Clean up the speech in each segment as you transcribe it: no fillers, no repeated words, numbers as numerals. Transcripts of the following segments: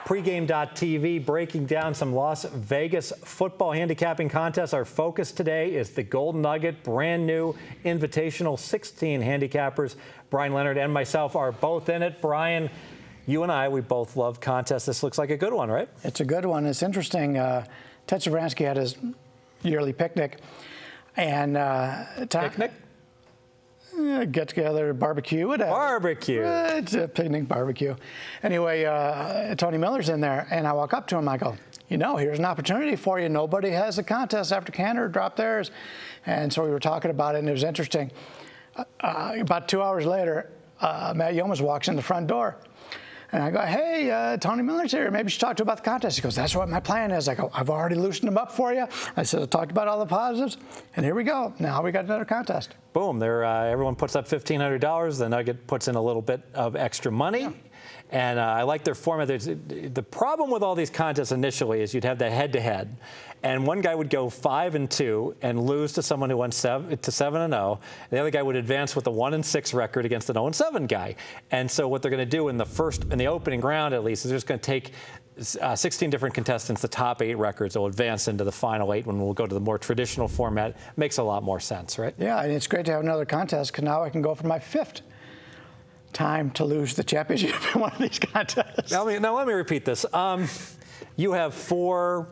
Pregame.tv breaking down some Las Vegas football handicapping contests. Our focus today is the Golden Nugget brand new Invitational. 16 handicappers. Bryan Leonard and myself are both in it. Bryan, you and I, we both love contests. This looks like a good one, right? It's a good one. It's interesting. Ted Savransky had his yearly picnic. And picnic? Get together, barbecue, whatever. Barbecue. It's a picnic barbecue. Anyway, Tony Miller's in there, and I walk up to him. I go, you know, here's an opportunity for you. Nobody has a contest after Canada dropped theirs. And so we were talking about it, and it was interesting. About 2 hours later, Matt Yomas walks in the front door. And I go, hey, Tony Miller's here. Maybe you should talk to him about the contest. He goes, that's what my plan is. I go, I've already loosened him up for you. I said, I talked about all the positives, and here we go. Now we got another contest. Boom. There, everyone puts up $1,500. The Nugget puts in a little bit of extra money. Yeah. And I like their format. The problem with all these contests initially is you'd have that head-to-head. And one guy would go 5-2 and lose to someone who went 7-0. The other guy would advance with a 1-6 record against an 0-7 guy. And so what they're going to do in the opening round, at least, is they're just going to take 16 different contestants, the top 8 records will advance into the final 8 when we'll go to the more traditional format. Makes a lot more sense, right? Yeah, and it's great to have another contest because now I can go for my 5th time to lose the championship in one of these contests. Now let me repeat this. You have 4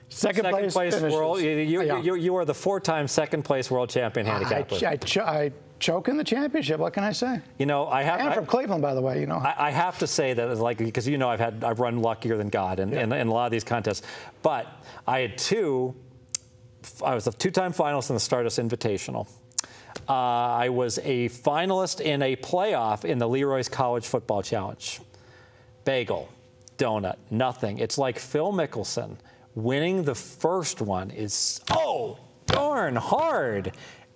second place world. You are the 4-time second place world champion handicapper. I choke in the championship. What can I say? You know, I'm from Cleveland, by the way. You know, I have to say that, like, because you know I've run luckier than God in a lot of these contests. But I had I was a 2-time finalist in the Stardust Invitational. I was a finalist in a playoff in the Leroy's College Football Challenge. Bagel, donut, nothing. It's like Phil Mickelson. Winning the first one is so darn hard.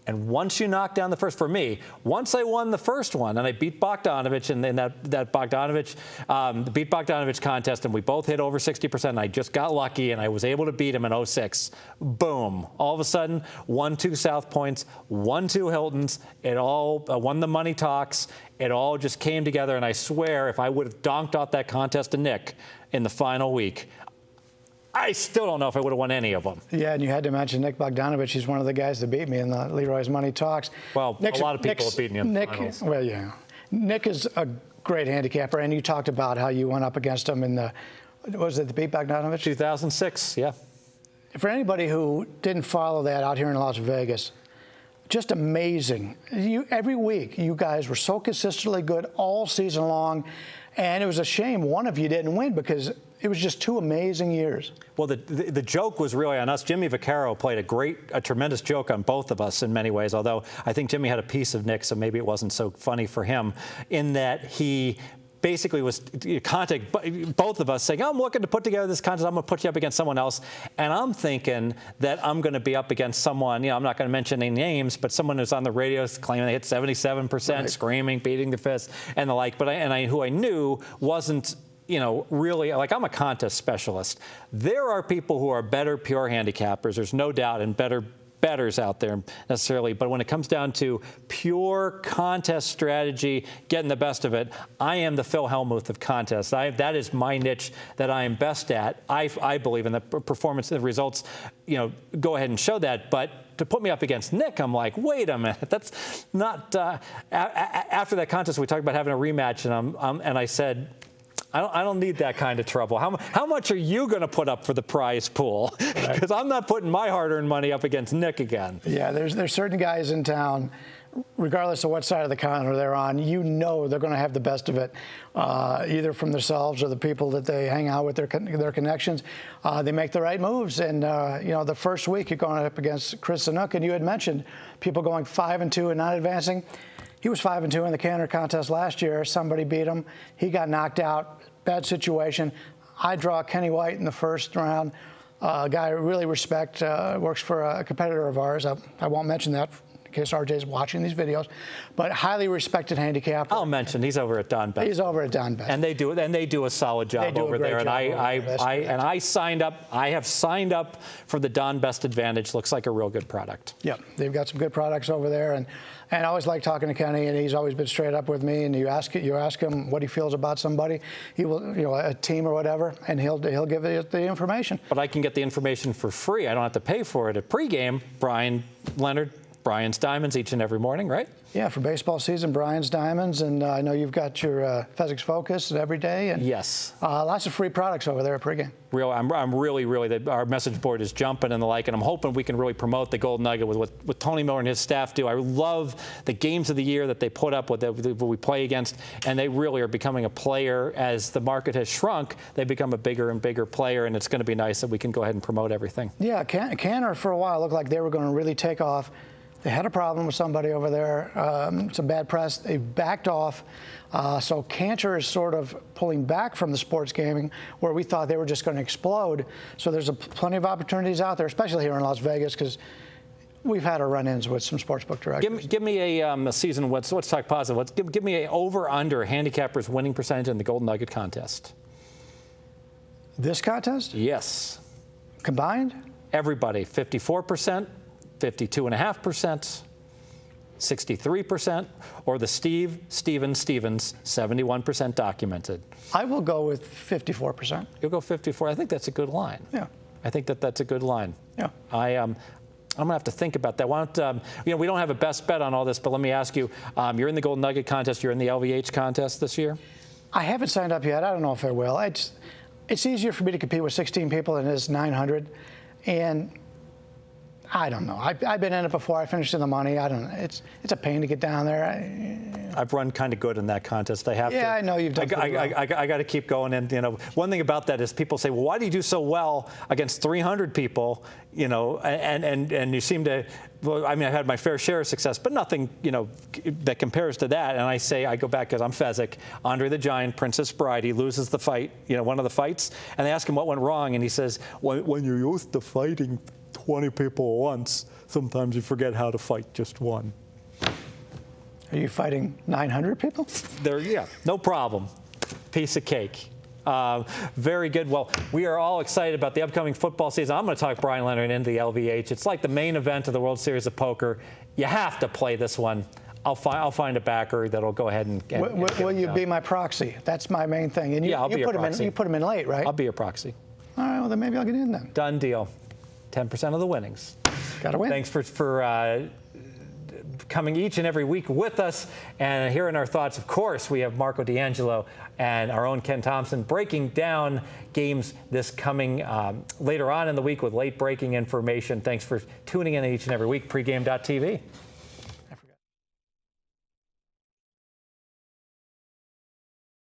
And once you knock down the first, for me, once I won the first one and I beat Bogdanovich in that Bogdanovich, beat Bogdanovich contest, and we both hit over 60%, and I just got lucky and I was able to beat him in 06. Boom. All of a sudden, 1-2 South Points, 1-2 Hiltons. It all won the money talks. It all just came together, and I swear if I would have donked off that contest to Nick in the final week, I still don't know if I would have won any of them. Yeah, and you had to mention Nick Bogdanovich. He's one of the guys that beat me in the Leroy's Money Talks. Well, a lot of people have beaten you in the finals. Well, yeah. Nick is a great handicapper, and you talked about how you went up against him in the, was it the beat Bogdanovich? 2006, yeah. For anybody who didn't follow that out here in Las Vegas, just amazing. Every week, you guys were so consistently good all season long, and it was a shame one of you didn't win because it was just 2 amazing years. Well, the joke was really on us. Jimmy Vaccaro played a tremendous joke on both of us in many ways, although I think Jimmy had a piece of Nick, so maybe it wasn't so funny for him, in that he basically was contacting both of us saying, I'm looking to put together this contest. I'm going to put you up against someone else. And I'm thinking that I'm going to be up against someone, I'm not going to mention any names, but someone who's on the radio claiming they hit 77%, right, screaming, beating the fist, and the like. But who I knew wasn't, really, like, I'm a contest specialist. There are people who are better pure handicappers, there's no doubt, and better bettors out there necessarily. But when it comes down to pure contest strategy, getting the best of it, I am the Phil Hellmuth of contests. That is my niche that I am best at. I believe in the performance, the results, go ahead and show that. But to put me up against Nick, I'm like, wait a minute, that's not. After that contest, we talked about having a rematch, and I said, I don't need that kind of trouble. How much are you going to put up for the prize pool? Because I'm not putting my hard-earned money up against Nick again. Yeah, there's certain guys in town, regardless of what side of the counter they're on, they're going to have the best of it, either from themselves or the people that they hang out with, their connections. They make the right moves. And, the first week you're going up against Chris Sanook, and you had mentioned people going 5-2 and not advancing. He was 5-2 in the canter contest last year. Somebody beat him. He got knocked out. Bad situation. I draw Kenny White in the first round. A guy I really respect, works for a competitor of ours. I won't mention that in case RJ's watching these videos, but highly respected handicapper. I'll mention he's over at Don Bet. He's over at Don Bet. And they do a solid job over there. And I signed up. I have signed up for the Don Best Advantage. Looks like a real good product. Yep, they've got some good products over there, and I always like talking to Kenny, and he's always been straight up with me. And you ask him what he feels about somebody, he will, a team or whatever, and he'll give you the information. But I can get the information for free. I don't have to pay for it at pregame. Bryan Leonard, Bryan's Diamonds each and every morning, right? Yeah, for baseball season, Bryan's Diamonds, and I know you've got your Fezzik's Focus every day. And, yes. Lots of free products over there at pregame. I'm really, our message board is jumping and the like, and I'm hoping we can really promote the Golden Nugget with what Tony Miller and his staff do. I love the games of the year that they put up with, what we play against, and they really are becoming a player. As the market has shrunk, they become a bigger and bigger player, and it's going to be nice that we can go ahead and promote everything. Yeah, Canner for a while looked like they were going to really take off. They had a problem with somebody over there, some bad press. They backed off. So Cantor is sort of pulling back from the sports gaming where we thought they were just going to explode. So there's plenty of opportunities out there, especially here in Las Vegas, because we've had our run-ins with some sportsbook directors. Give me a season. Let's talk positive. Give me a over/under handicappers winning percentage in the Golden Nugget contest. This contest? Yes. Combined? Everybody, 54%. 52.5%, 63%, or the Stevens, 71% documented. I will go with 54%. You'll go 54. I think that's a good line. Yeah. I think that's a good line. Yeah. I'm gonna have to think about that. Why don't we don't have a best bet on all this, but let me ask you: you're in the Golden Nugget contest. You're in the LVH contest this year. I haven't signed up yet. I don't know if I will. It's easier for me to compete with 16 people than it is 900, and I don't know. I've been in it before. I finished in the money. I don't know. It's a pain to get down there. I've run kind of good in that contest. I have to. Yeah, I know you've done I got to keep going. And one thing about that is people say, well, why do you do so well against 300 people? And you seem to. Well, I mean, I've had my fair share of success, but nothing, that compares to that. And I go back because I'm Fezzik. Andre the Giant, Princess Bride, he loses the fight, one of the fights, and they ask him what went wrong, and he says, when you're used to fighting 20 people at once, sometimes you forget how to fight just one. Are you fighting 900 people? Yeah, no problem. Piece of cake. Very good. Well, we are all excited about the upcoming football season. I'm going to talk Bryan Leonard into the LVH. It's like the main event of the World Series of Poker. You have to play this one. I'll find a backer that'll go ahead and will you be my proxy? That's my main thing. And I'll be your proxy. You put him in late, right? I'll be your proxy. All right. Well, then maybe I'll get in then. Done deal. 10% of the winnings. Got to win. Thanks for coming each and every week with us and hearing our thoughts. Of course, we have Marco D'Angelo and our own Ken Thompson breaking down games this coming later on in the week with late breaking information. Thanks for tuning in each and every week. Pregame.tv.